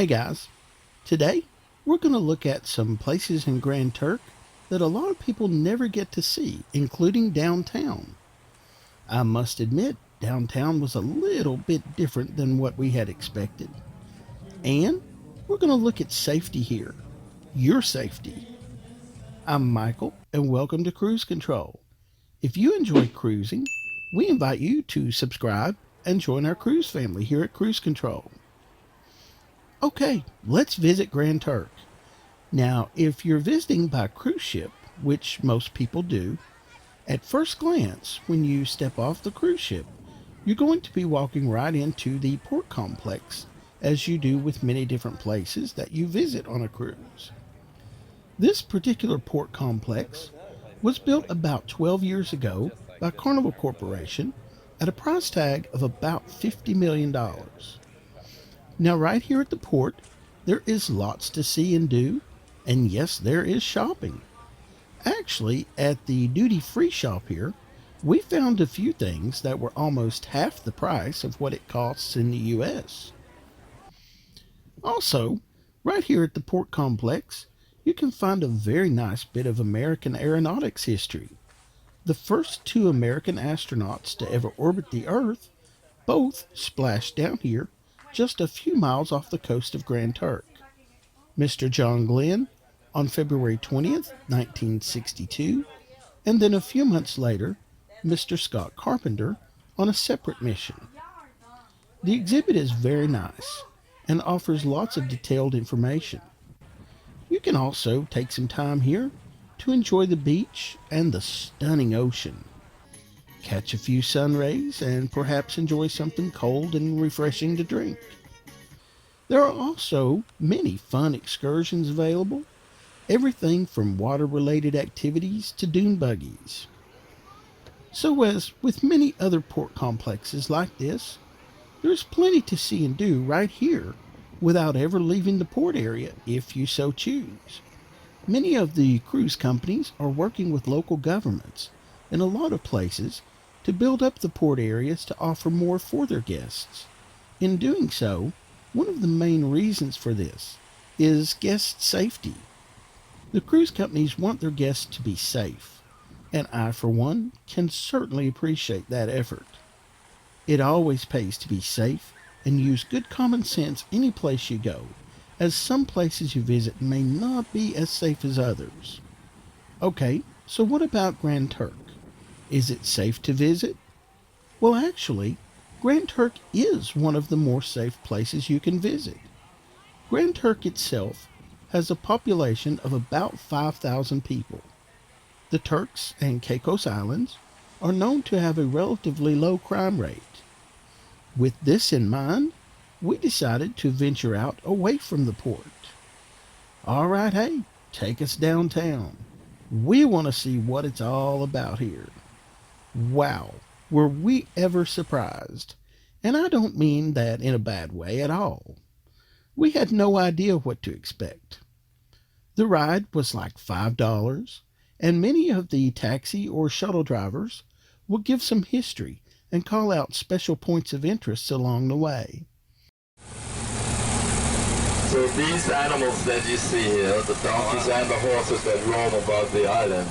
Hey guys, today we're going to look at some places in Grand Turk that a lot of people never get to see, including downtown. I must admit, downtown was a little bit different than what we had expected. And we're going to look at safety here, your safety. I'm Michael, and welcome to Cruise Control. If you enjoy cruising, we invite you to subscribe and join our cruise family here at Cruise Control. Okay, let's visit Grand Turk. Now, if you're visiting by cruise ship, which most people do, at first glance, when you step off the cruise ship, you're going to be walking right into the port complex, as you do with many different places that you visit on a cruise. This particular port complex was built about 12 years ago by Carnival Corporation at a price tag of about $50 million. Now, right here at the port, there is lots to see and do, and yes, there is shopping. Actually, at the duty-free shop here, we found a few things that were almost half the price of what it costs in the U.S. Also, right here at the port complex, you can find a very nice bit of American aeronautics history. The first two American astronauts to ever orbit the Earth both splashed down here just a few miles off the coast of Grand Turk. Mr. John Glenn on February 20th, 1962, and then a few months later, Mr. Scott Carpenter on a separate mission. The exhibit is very nice and offers lots of detailed information. You can also take some time here to enjoy the beach and the stunning ocean. Catch a few sun rays and perhaps enjoy something cold and refreshing to drink. There are also many fun excursions available, everything from water-related activities to dune buggies. So as with many other port complexes like this, there's plenty to see and do right here without ever leaving the port area if you so choose. Many of the cruise companies are working with local governments in a lot of places to build up the port areas to offer more for their guests. In doing so, one of the main reasons for this is guest safety. The cruise companies want their guests to be safe, and I, for one, can certainly appreciate that effort. It always pays to be safe and use good common sense any place you go, as some places you visit may not be as safe as others. Okay, so what about Grand Turk? Is it safe to visit? Well, actually, Grand Turk is one of the more safe places you can visit. Grand Turk itself has a population of about 5,000 people. The Turks and Caicos Islands are known to have a relatively low crime rate. With this in mind, we decided to venture out away from the port. All right, hey, take us downtown. We want to see what it's all about here. Wow, were we ever surprised? And I don't mean that in a bad way at all. We had no idea what to expect. The ride was like $5, and many of the taxi or shuttle drivers will give some history and call out special points of interest along the way. So these animals that you see here, the donkeys and the horses that roam about the island,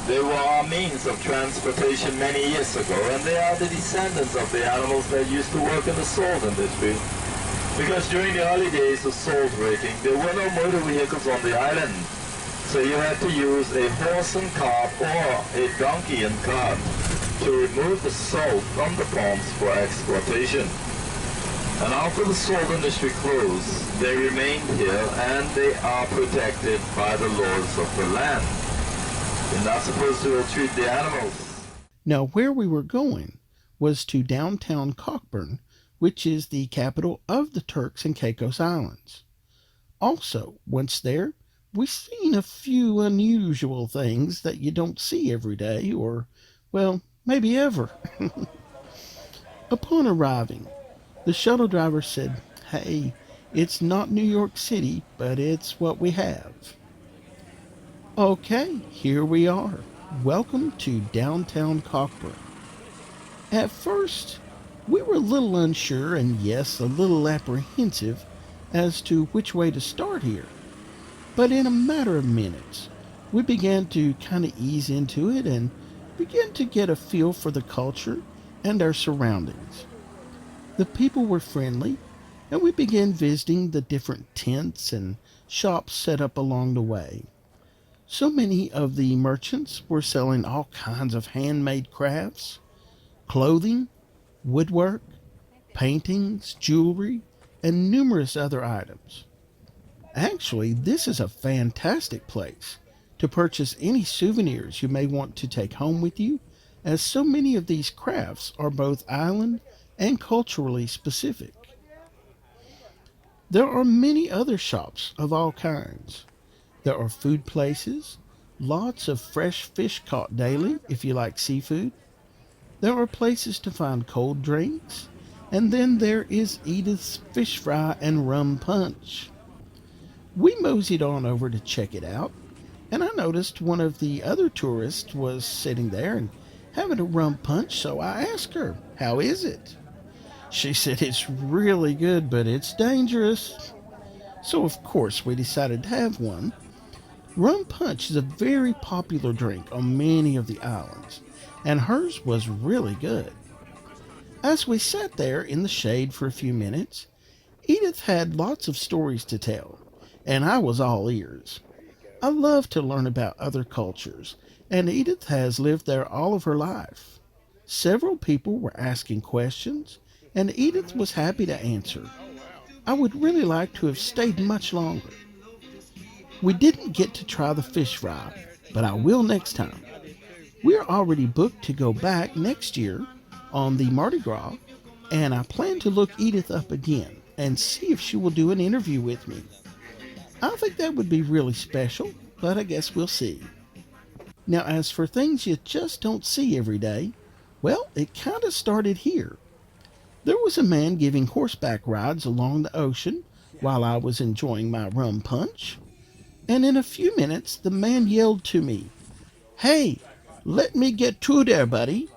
they were our means of transportation many years ago, and they are the descendants of the animals that used to work in the salt industry. Because during the early days of salt breaking, there were no motor vehicles on the island. So you had to use a horse and cart or a donkey and cart to remove the salt from the palms for exportation. And after the salt industry closed, they remained here and they are protected by the laws of the land. You're not supposed to ill-treat the animals. Now, where we were going was to downtown Cockburn, which is the capital of the Turks and Caicos Islands. Also, once there, we've seen a few unusual things that you don't see every day, or, well, maybe ever. Upon arriving, the shuttle driver said, "Hey, it's not New York City, but it's what we have." Okay, here we are. Welcome to downtown Cockburn. At first, we were a little unsure and yes, a little apprehensive as to which way to start here. But in a matter of minutes, we began to kind of ease into it and begin to get a feel for the culture and our surroundings. The people were friendly, and we began visiting the different tents and shops set up along the way. So many of the merchants were selling all kinds of handmade crafts, clothing, woodwork, paintings, jewelry, and numerous other items. Actually, this is a fantastic place to purchase any souvenirs you may want to take home with you, as so many of these crafts are both island and culturally specific. There are many other shops of all kinds. There are food places, lots of fresh fish caught daily if you like seafood. There are places to find cold drinks, and then there is Edith's fish fry and rum punch. We moseyed on over to check it out, and I noticed one of the other tourists was sitting there and having a rum punch, so I asked her, "How is it?" She said it's really good, but it's dangerous. So, of course, we decided to have one. Rum punch is a very popular drink on many of the islands, and hers was really good. As we sat there in the shade for a few minutes, Edith had lots of stories to tell, and I was all ears. I love to learn about other cultures, and Edith has lived there all of her life. Several people were asking questions, and Edith was happy to answer. I would really like to have stayed much longer. We didn't get to try the fish fry, but I will next time. We're already booked to go back next year on the Mardi Gras, and I plan to look Edith up again and see if she will do an interview with me. I think that would be really special, but I guess we'll see. Now, as for things you just don't see every day, well, it kind of started here. There was a man giving horseback rides along the ocean while I was enjoying my rum punch, and in a few minutes the man yelled to me, "Hey, let me get through there, buddy."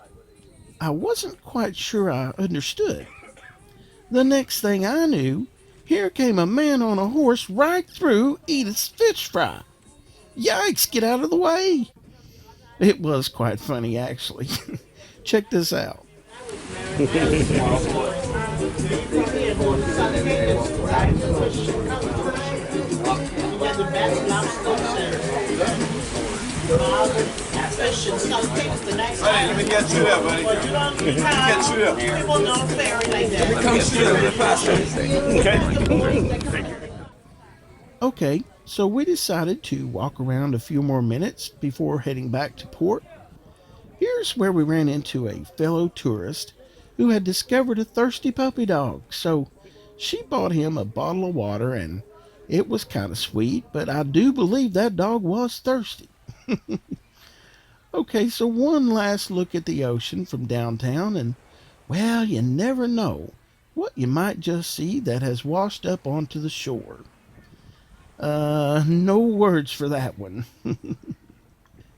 I wasn't quite sure I understood. The next thing I knew, here came a man on a horse right through Edith's fish fry. Yikes, get out of the way! It was quite funny, actually. Check this out. Buddy, let me get you there, buddy. Let me get you there. People don't ferry like that. Come shoot a little faster. Okay. Okay, so we decided to walk around a few more minutes before heading back to port. Here's where we ran into a fellow tourist who had discovered a thirsty puppy dog, so she bought him a bottle of water, and it was kind of sweet, but I do believe that dog was thirsty. Okay, so one last look at the ocean from downtown, and, well, you never know what you might just see that has washed up onto the shore. No words for that one.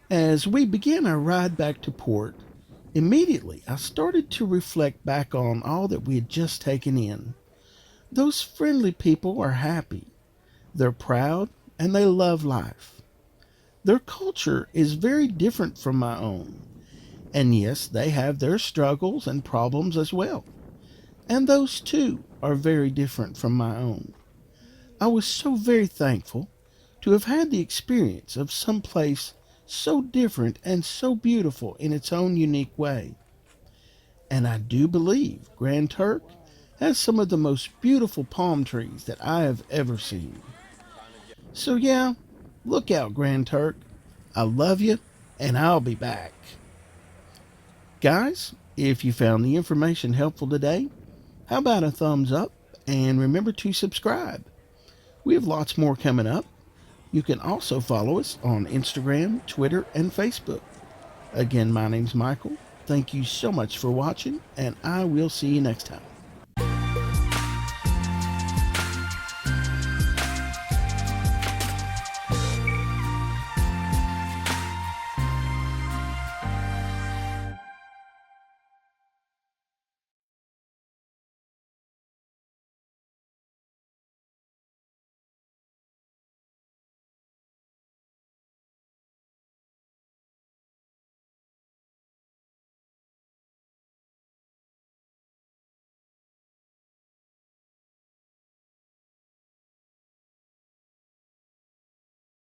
As we began our ride back to port, immediately I started to reflect back on all that we had just taken in. Those friendly people are happy, they're proud, and they love life. Their culture is very different from my own, and yes, they have their struggles and problems as well, and those too are very different from my own. I was so very thankful to have had the experience of some place so different and so beautiful in its own unique way. And I do believe Grand Turk has some of the most beautiful palm trees that I have ever seen. So yeah, look out, Grand Turk. I love you, and I'll be back. Guys, if you found the information helpful today, how about a thumbs up, and remember to subscribe. We have lots more coming up. You can also follow us on Instagram, Twitter, and Facebook. Again, my name's Michael. Thank you so much for watching, and I will see you next time.